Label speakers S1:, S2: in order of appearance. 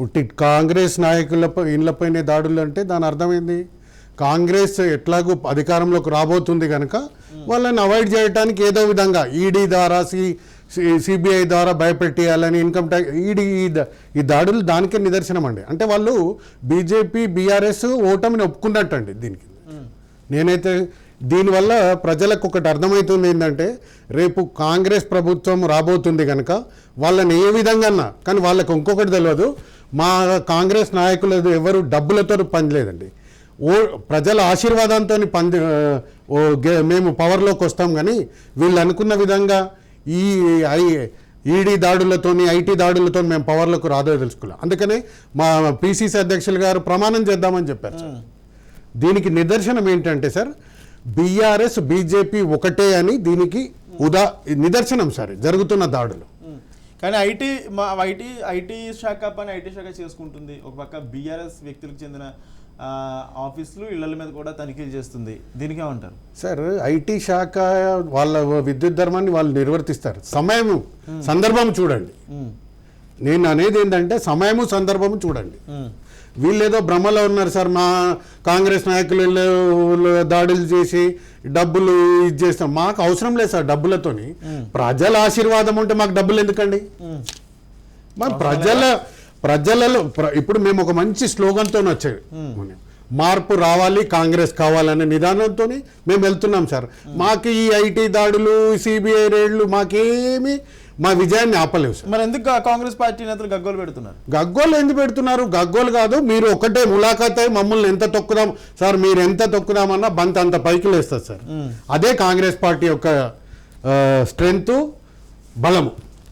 S1: ఉట్టి కాంగ్రెస్ నాయకులపై ఇళ్లపైనే దాడులు అంటే దాని అర్థమైంది కాంగ్రెస్ ఎట్లాగూ అధికారంలోకి రాబోతుంది కనుక వాళ్ళని అవాయిడ్ చేయడానికి ఏదో విధంగా ఈడీ ద్వారా సిబిఐ ద్వారా భయపెట్టేయాలని ఇన్కమ్ ట్యాక్స్ ఈడీ ఈ దాడులు దానికే నిదర్శనం అండి. అంటే వాళ్ళు బీజేపీ బీఆర్ఎస్ ఓటమిని ఒప్పుకున్నట్టండి దీనికి. నేనైతే దీనివల్ల ప్రజలకు ఒకటి అర్థమవుతుంది ఏంటంటే రేపు కాంగ్రెస్ ప్రభుత్వం రాబోతుంది కనుక వాళ్ళని ఏ విధంగా కానీ వాళ్ళకు ఇంకొకటి తెలియదు మా కాంగ్రెస్ నాయకులు ఎవరు డబ్బులతో పనిలేదండి ప్రజల ఆశీర్వాదంతో మేము పవర్లోకి వస్తాం కానీ వీళ్ళు అనుకున్న విధంగా ఈ ఈడీ దాడులతోని ఐటీ దాడులతో మేము పవర్లోకి రాదో తెలుసుకోలేం. అందుకనే మా పిసిసి అధ్యక్షులు గారు ప్రమాణం చేద్దామని చెప్పారు సార్. దీనికి నిదర్శనం ఏంటంటే సార్ బీఆర్ఎస్ బీజేపీ ఒకటే అని దీనికి నిదర్శనం సార్ జరుగుతున్న దాడులు.
S2: కానీ ఐటీ శాఖ పని ఐటీ శాఖ చేసుకుంటుంది. ఒక పక్క బీఆర్ఎస్ వ్యక్తులకు చెందిన ఆఫీసులు ఇళ్ల మీద కూడా తనిఖీలు చేస్తుంది. దీనికి ఏమంటారు
S1: సార్? ఐటీ శాఖ వాళ్ళ విద్యుత్ ధర్మాన్ని వాళ్ళు నిర్వర్తిస్తారు. సమయము సందర్భం చూడండి. నేను అనేది ఏంటంటే సమయము సందర్భము చూడండి. వీళ్ళేదో భ్రమలో ఉన్నారు సార్ మా కాంగ్రెస్ నాయకులు దాడులు చేసి డబ్బులు ఇది చేస్తాం. మాకు అవసరం లేదు సార్ డబ్బులతోని. ప్రజల ఆశీర్వాదం ఉంటే మాకు డబ్బులు ఎందుకండి? మా ప్రజలలో ఇప్పుడు మేము ఒక మంచి స్లోగన్తో వచ్చేది మార్పు రావాలి కాంగ్రెస్ కావాలనే నిదానంతో మేము వెళ్తున్నాం సార్. మాకు ఈ ఐటీ దాడులు సిబిఐ రేడ్లు మాకేమి మా విజయాన్ని ఆపలేవు సార్.
S2: మరి ఎందుకు కాంగ్రెస్ పార్టీ నేతలు గగ్గోలు పెడుతున్నారు?
S1: గగ్గోలు ఎందుకు పెడుతున్నారు? గగ్గోలు కాదు, మీరు ఒకటే ములాఖాత్ అయి మమ్మల్ని ఎంత తొక్కుదాం సార్, మీరు ఎంత తొక్కుదామన్నా బంత్ అంత పైకి లేస్తారు సార్. అదే కాంగ్రెస్ పార్టీ యొక్క స్ట్రెంగ్త్ బలము.